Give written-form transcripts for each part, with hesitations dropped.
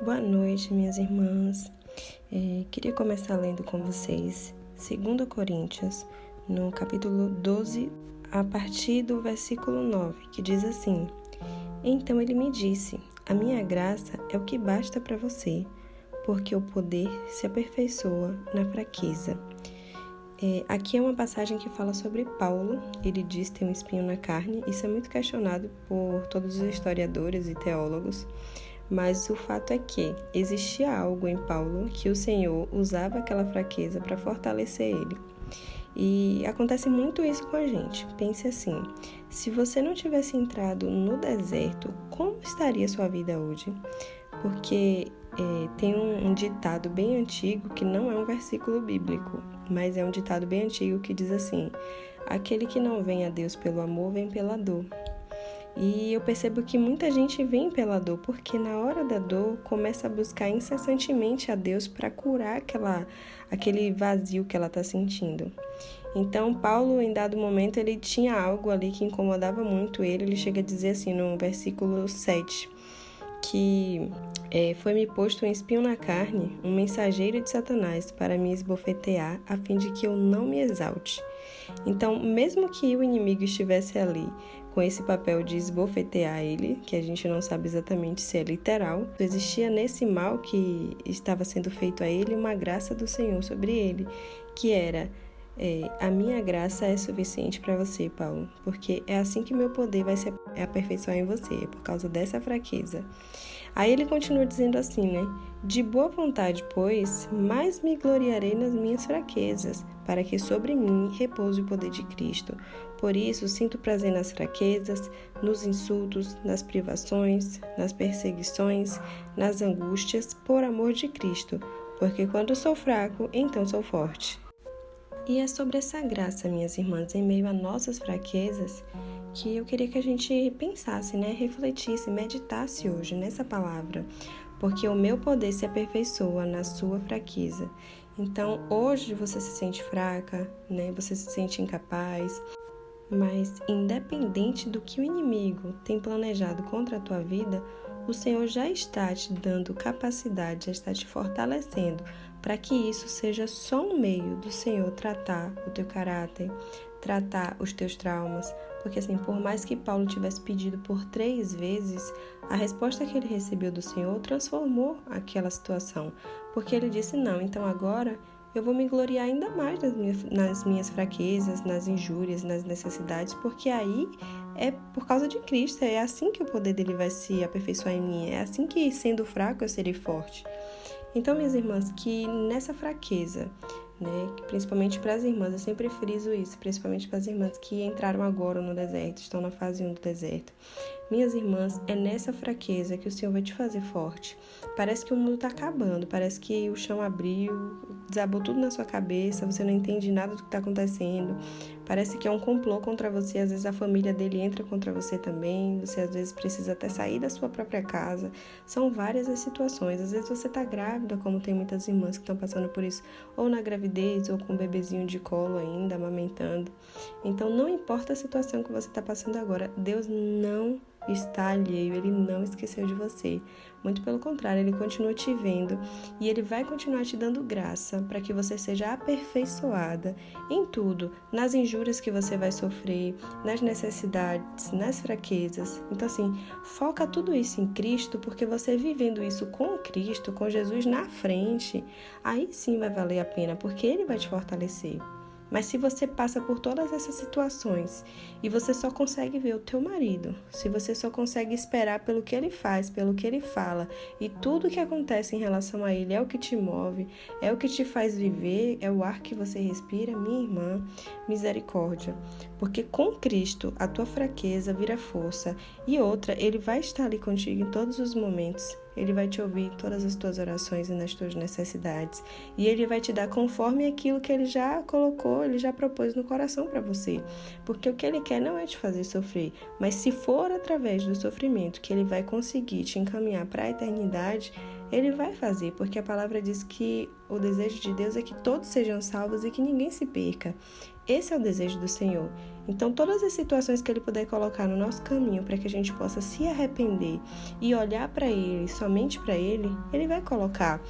Boa noite, minhas irmãs. Queria começar lendo com vocês 2 Coríntios, no capítulo 12, a partir do versículo 9, que diz assim: Então ele me disse, a minha graça é o que basta para você, porque o poder se aperfeiçoa na fraqueza. Aqui é uma passagem que fala sobre Paulo. Ele diz ter um espinho na carne. Isso é muito questionado por todos os historiadores e teólogos. Mas o fato é que existia algo em Paulo que o Senhor usava aquela fraqueza para fortalecer ele. E acontece muito isso com a gente. Pense assim, se você não tivesse entrado no deserto, como estaria sua vida hoje? Porque tem um ditado bem antigo que não é um versículo bíblico, mas é um ditado bem antigo que diz assim: aquele que não vem a Deus pelo amor, vem pela dor. E eu percebo que muita gente vem pela dor, porque na hora da dor começa a buscar incessantemente a Deus para curar aquele vazio que ela está sentindo. Então, Paulo, em dado momento, ele tinha algo ali que incomodava muito ele. Ele chega a dizer assim no versículo 7, que foi-me posto um espinho na carne, um mensageiro de Satanás, para me esbofetear, a fim de que eu não me exalte. Então, mesmo que o inimigo estivesse ali com esse papel de esbofetear ele, que a gente não sabe exatamente se é literal, existia nesse mal que estava sendo feito a ele uma graça do Senhor sobre ele, que era: a minha graça é suficiente para você, Paulo, porque é assim que meu poder vai se aperfeiçoar em você, por causa dessa fraqueza. Aí ele continua dizendo assim, De boa vontade, pois, mais me gloriarei nas minhas fraquezas, para que sobre mim repouse o poder de Cristo. Por isso, sinto prazer nas fraquezas, nos insultos, nas privações, nas perseguições, nas angústias, por amor de Cristo, porque quando sou fraco, então sou forte. E é sobre essa graça, minhas irmãs, em meio a nossas fraquezas, que eu queria que a gente pensasse, refletisse, meditasse hoje nessa palavra, porque o meu poder se aperfeiçoa na sua fraqueza. Então, hoje você se sente fraca, você se sente incapaz, mas independente do que o inimigo tem planejado contra a tua vida, o Senhor já está te dando capacidade, já está te fortalecendo, para que isso seja só um meio do Senhor tratar o teu caráter, tratar os teus traumas. Porque assim, por mais que Paulo tivesse pedido por 3 vezes, a resposta que ele recebeu do Senhor transformou aquela situação. Porque ele disse, não, então agora eu vou me gloriar ainda mais nas minhas fraquezas, nas injúrias, nas necessidades, porque aí é por causa de Cristo, é assim que o poder dele vai se aperfeiçoar em mim, é assim que, sendo fraco, eu serei forte. Então, minhas irmãs, que nessa fraqueza, principalmente para as irmãs, eu sempre friso isso, principalmente para as irmãs que entraram agora no deserto, estão na fase 1 do deserto. Minhas irmãs, é nessa fraqueza que o Senhor vai te fazer forte. Parece que o mundo está acabando, parece que o chão abriu, desabou tudo na sua cabeça, você não entende nada do que está acontecendo. Parece que é um complô contra você, às vezes a família dele entra contra você também, você às vezes precisa até sair da sua própria casa. São várias as situações, às vezes você está grávida, como tem muitas irmãs que estão passando por isso, ou na gravidez, ou com um bebezinho de colo ainda, amamentando. Então não importa a situação que você está passando agora, Deus não está alheio, Ele não esqueceu de você. Muito pelo contrário, Ele continua te vendo e Ele vai continuar te dando graça para que você seja aperfeiçoada em tudo, nas injúrias que você vai sofrer, nas necessidades, nas fraquezas. Então assim, foca tudo isso em Cristo, porque você vivendo isso com Cristo, com Jesus na frente, aí sim vai valer a pena, porque Ele vai te fortalecer. Mas se você passa por todas essas situações e você só consegue ver o teu marido, se você só consegue esperar pelo que ele faz, pelo que ele fala, e tudo que acontece em relação a ele é o que te move, é o que te faz viver, é o ar que você respira, minha irmã, misericórdia. Porque com Cristo a tua fraqueza vira força, e outra, Ele vai estar ali contigo em todos os momentos. Ele vai te ouvir em todas as tuas orações e nas tuas necessidades. E Ele vai te dar conforme aquilo que Ele já colocou, Ele já propôs no coração para você. Porque o que Ele quer não é te fazer sofrer. Mas se for através do sofrimento que Ele vai conseguir te encaminhar para a eternidade, Ele vai fazer. Porque a palavra diz que o desejo de Deus é que todos sejam salvos e que ninguém se perca. Esse é o desejo do Senhor. Então, todas as situações que Ele puder colocar no nosso caminho para que a gente possa se arrepender e olhar para Ele, somente para Ele, Ele vai colocar.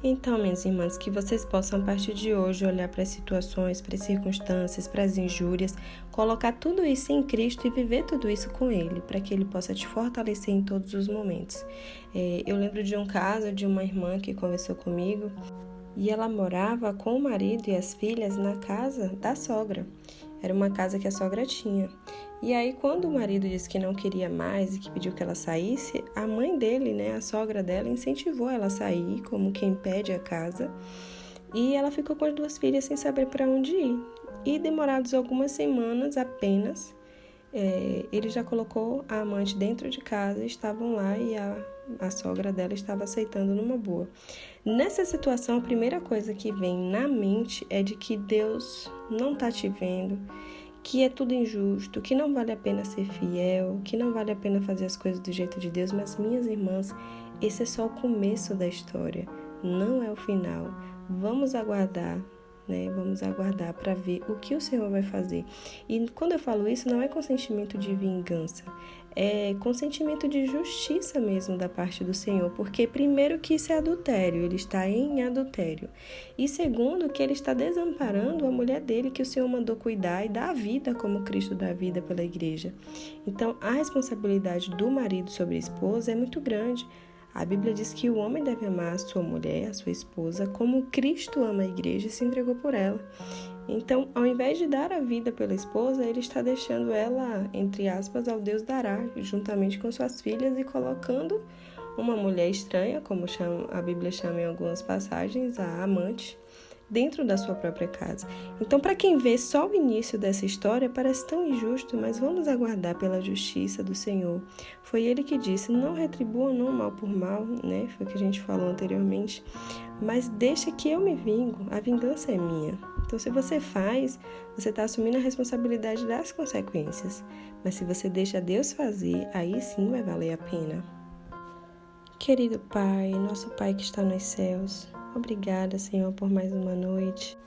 Então, minhas irmãs, que vocês possam, a partir de hoje, olhar para as situações, para as circunstâncias, para as injúrias, colocar tudo isso em Cristo e viver tudo isso com Ele, para que Ele possa te fortalecer em todos os momentos. Eu lembro de um caso de uma irmã que conversou comigo e ela morava com o marido e as filhas na casa da sogra. Era uma casa que a sogra tinha. E aí, quando o marido disse que não queria mais e que pediu que ela saísse, a mãe dele, a sogra dela, incentivou ela a sair, como quem pede a casa. E ela ficou com as 2 filhas sem saber para onde ir. E demorados algumas semanas apenas, ele já colocou a amante dentro de casa, estavam lá e a sogra dela estava aceitando numa boa. Nessa situação, a primeira coisa que vem na mente é de que Deus não está te vendo, que é tudo injusto, que não vale a pena ser fiel, que não vale a pena fazer as coisas do jeito de Deus. Mas, minhas irmãs, esse é só o começo da história, não é o final. Vamos aguardar. Vamos aguardar para ver o que o Senhor vai fazer. E quando eu falo isso, não é com sentimento de vingança, é com sentimento de justiça mesmo da parte do Senhor, porque primeiro que isso é adultério, ele está em adultério, e segundo que ele está desamparando a mulher dele, que o Senhor mandou cuidar e dar a vida como Cristo dá a vida pela igreja. Então, a responsabilidade do marido sobre a esposa é muito grande. A Bíblia diz que o homem deve amar a sua mulher, a sua esposa, como Cristo ama a igreja e se entregou por ela. Então, ao invés de dar a vida pela esposa, ele está deixando ela, entre aspas, ao Deus dará, juntamente com suas filhas, e colocando uma mulher estranha, como a Bíblia chama em algumas passagens, a amante, dentro da sua própria casa. Então, para quem vê só o início dessa história, parece tão injusto, mas vamos aguardar pela justiça do Senhor. Foi Ele que disse, não retribua não mal por mal, Foi o que a gente falou anteriormente, mas deixa que eu me vingo, a vingança é minha. Então, se você faz, você está assumindo a responsabilidade das consequências. Mas se você deixa Deus fazer, aí sim vai valer a pena. Querido Pai, nosso Pai que está nos céus, obrigada, Senhor, por mais uma noite.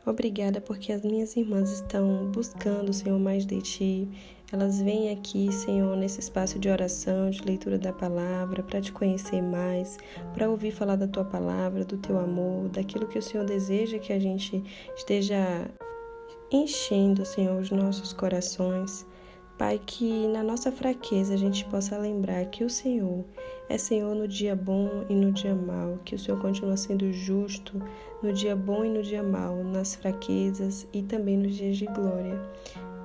Obrigada porque as minhas irmãs estão buscando, Senhor, mais de Ti. Elas vêm aqui, Senhor, nesse espaço de oração, de leitura da palavra, para Te conhecer mais, para ouvir falar da Tua palavra, do Teu amor, daquilo que o Senhor deseja que a gente esteja enchendo, Senhor, os nossos corações. Pai, que na nossa fraqueza a gente possa lembrar que o Senhor é Senhor no dia bom e no dia mau, que o Senhor continua sendo justo no dia bom e no dia mau, nas fraquezas e também nos dias de glória.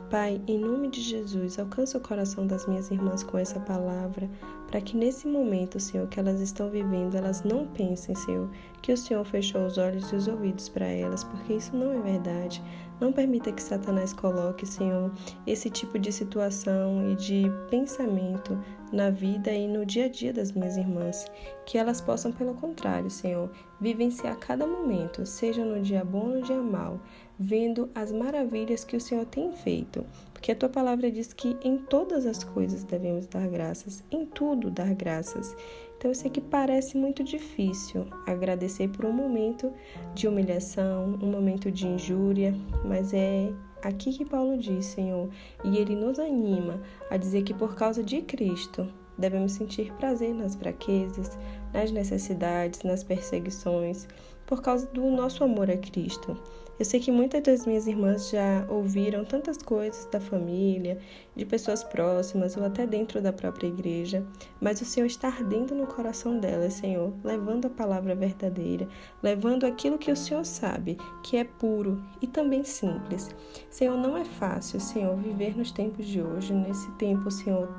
Pai, em nome de Jesus, alcança o coração das minhas irmãs com essa palavra, para que nesse momento, Senhor, que elas estão vivendo, elas não pensem, Senhor, que o Senhor fechou os olhos e os ouvidos para elas, porque isso não é verdade. Não permita que Satanás coloque, Senhor, esse tipo de situação e de pensamento na vida e no dia a dia das minhas irmãs. Que elas possam, pelo contrário, Senhor, vivenciar cada momento, seja no dia bom ou no dia mau, vendo as maravilhas que o Senhor tem feito. Porque a Tua palavra diz que em todas as coisas devemos dar graças, em tudo dar graças. Então eu sei que parece muito difícil agradecer por um momento de humilhação, um momento de injúria, mas é aqui que Paulo diz, Senhor, e ele nos anima a dizer que por causa de Cristo devemos sentir prazer nas fraquezas, nas necessidades, nas perseguições, por causa do nosso amor a Cristo. Eu sei que muitas das minhas irmãs já ouviram tantas coisas da família, de pessoas próximas ou até dentro da própria igreja, mas o Senhor está ardendo no coração delas, Senhor, levando a palavra verdadeira, levando aquilo que o Senhor sabe, que é puro e também simples. Senhor, não é fácil, Senhor, viver nos tempos de hoje, nesse tempo, Senhor,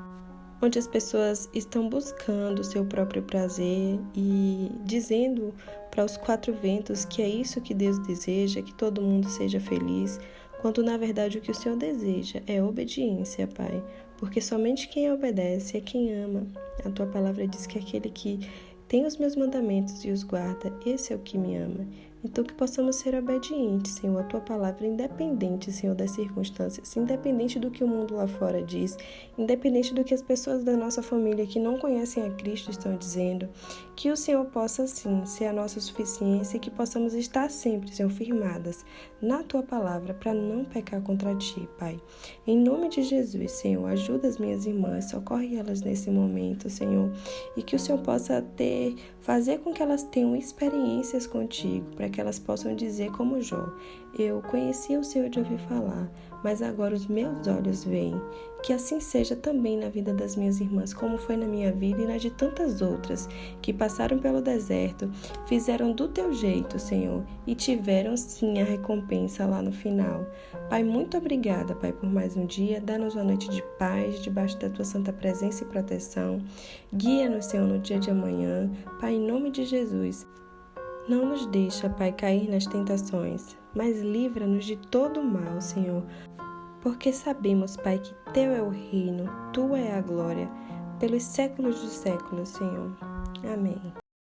onde as pessoas estão buscando o seu próprio prazer e dizendo para os 4 ventos que é isso que Deus deseja, que todo mundo seja feliz, quando na verdade o que o Senhor deseja é obediência, Pai, porque somente quem obedece é quem ama. A Tua palavra diz que aquele que tem os meus mandamentos e os guarda, esse é o que me ama. Então, que possamos ser obedientes, Senhor, à Tua palavra, independente, Senhor, das circunstâncias, independente do que o mundo lá fora diz, independente do que as pessoas da nossa família que não conhecem a Cristo estão dizendo, que o Senhor possa, sim, ser a nossa suficiência e que possamos estar sempre, Senhor, firmadas na Tua palavra para não pecar contra Ti, Pai. Em nome de Jesus, Senhor, ajuda as minhas irmãs, socorre elas nesse momento, Senhor, e que o Senhor possa fazer com que elas tenham experiências contigo, para que elas possam dizer como Jó: eu conhecia o Senhor de ouvir falar, mas agora os meus olhos veem. Que assim seja também na vida das minhas irmãs, como foi na minha vida e na de tantas outras que passaram pelo deserto, fizeram do teu jeito, Senhor, e tiveram sim a recompensa lá no final. Pai, muito obrigada, Pai, por mais um dia. Dá-nos uma noite de paz, debaixo da tua santa presença e proteção. Guia-nos, Senhor, no dia de amanhã. Pai, em nome de Jesus, não nos deixa, Pai, cair nas tentações, mas livra-nos de todo o mal, Senhor. Porque sabemos, Pai, que Teu é o reino, Tua é a glória, pelos séculos dos séculos, Senhor. Amém.